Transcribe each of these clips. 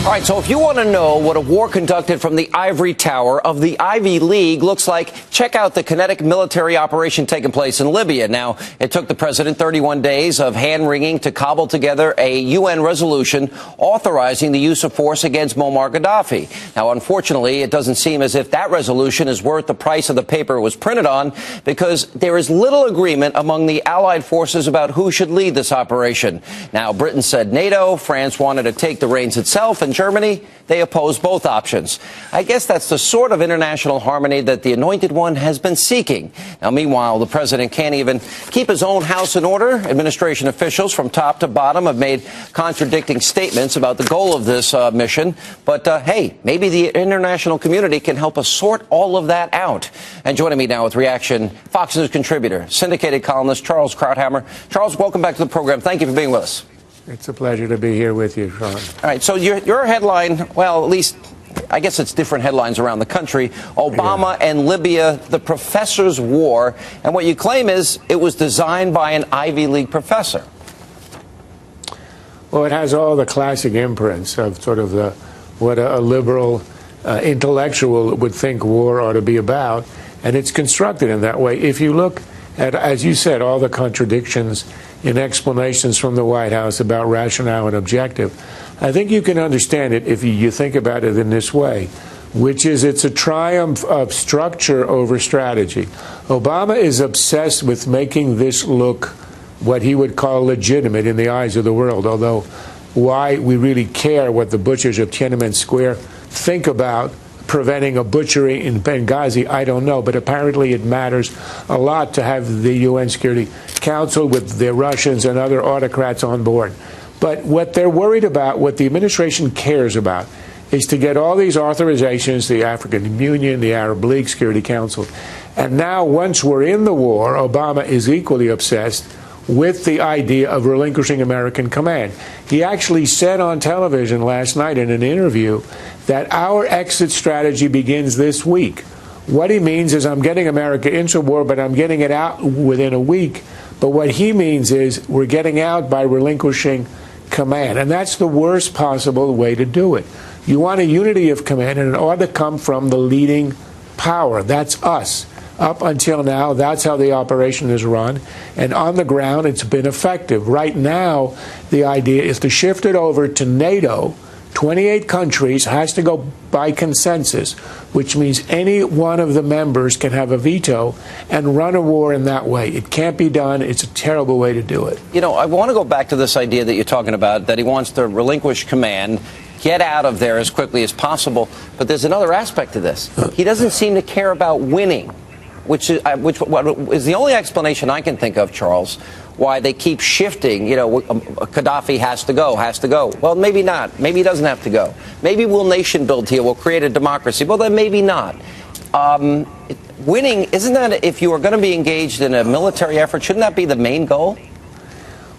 All right, so if you want to know what a war conducted from the ivory tower of the Ivy League looks like, check out the kinetic military operation taking place in Libya. Now, it took the president 31 days of hand-wringing to cobble together a UN resolution authorizing the use of force against Muammar Gaddafi. Now, unfortunately, it doesn't seem as if that resolution is worth the price of the paper it was printed on, because there is little agreement among the allied forces about who should lead this operation. Now, Britain said NATO, France wanted to take the reins itself, and Germany, they opposed both options. I guess that's the sort of international harmony that the Anointed One has been seeking. Now, meanwhile, the president can't even keep his own house in order. Administration officials from top to bottom have made contradicting statements about the goal of this mission. But, hey, maybe the international community can help us sort all of that out. And joining me now with reaction, Fox News contributor, syndicated columnist Charles Krauthammer. Charles, welcome back to the program. Thank you for being with us. It's a pleasure to be here with you, Sean. All right, so your headline, well, at least I guess it's different headlines around the country. Obama and Libya, the professor's war. And what you claim is it was designed by an Ivy League professor. Well, it has all the classic imprints of sort of what a liberal intellectual would think war ought to be about. And it's constructed in that way. If you look at, as you said, all the contradictions in explanations from the White House about rationale and objective, I think you can understand it if you think about it in this way, which is it's a triumph of structure over strategy. Obama is obsessed with making this look what he would call legitimate in the eyes of the world, although why we really care what the butchers of Tiananmen Square think about preventing a butchery in Benghazi, I don't know, but apparently it matters a lot to have the UN Security Council with the Russians and other autocrats on board. But what they're worried about, what the administration cares about, is to get all these authorizations, the African Union, the Arab League, Security Council. And now, once we're in the war, Obama is equally obsessed with the idea of relinquishing American command. He actually said on television last night in an interview that our exit strategy begins this week. What he means is I'm getting America into war, but I'm getting it out within a week. But what he means is we're getting out by relinquishing command. And that's the worst possible way to do it. You want a unity of command, and it ought to come from the leading power. That's us. Up until now, that's how the operation is run. And on the ground, it's been effective. Right now, the idea is to shift it over to NATO. 28 countries has to go by consensus, which means any one of the members can have a veto and run a war in that way. It can't be done. It's a terrible way to do it. You know, I want to go back to this idea that you're talking about, that he wants to relinquish command, get out of there as quickly as possible. But there's another aspect to this. He doesn't seem to care about winning, which is the only explanation I can think of, Charles, why they keep shifting. You know, Gaddafi has to go. Well, maybe not. Maybe he doesn't have to go. Maybe we'll nation build here. We'll create a democracy. Well, then maybe not. Winning, isn't that, if you are going to be engaged in a military effort, shouldn't that be the main goal?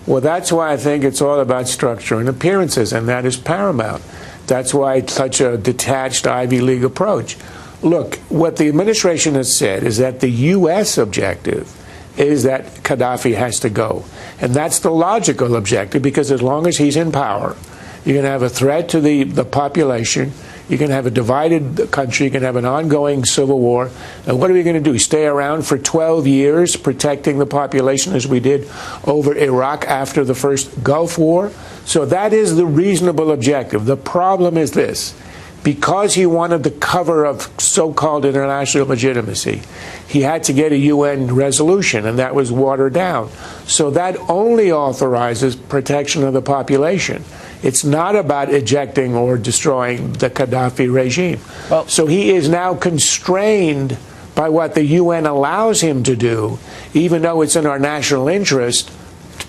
Well, that's why I think it's all about structure and appearances, and that is paramount. That's why it's such a detached Ivy League approach. Look, what the administration has said is that the U.S. objective is that Gaddafi has to go. And that's the logical objective, because as long as he's in power, you're going to have a threat to the population. You're going to have a divided country. You're going to have an ongoing civil war. And what are we going to do? Stay around for 12 years protecting the population as we did over Iraq after the first Gulf War? So that is the reasonable objective. The problem is this. Because he wanted the cover of so-called international legitimacy, he had to get a UN resolution, and that was watered down. So that only authorizes protection of the population. It's not about ejecting or destroying the Gaddafi regime. Well, so he is now constrained by what the UN allows him to do, even though it's in our national interest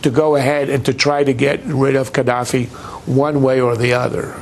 to go ahead and to try to get rid of Gaddafi one way or the other.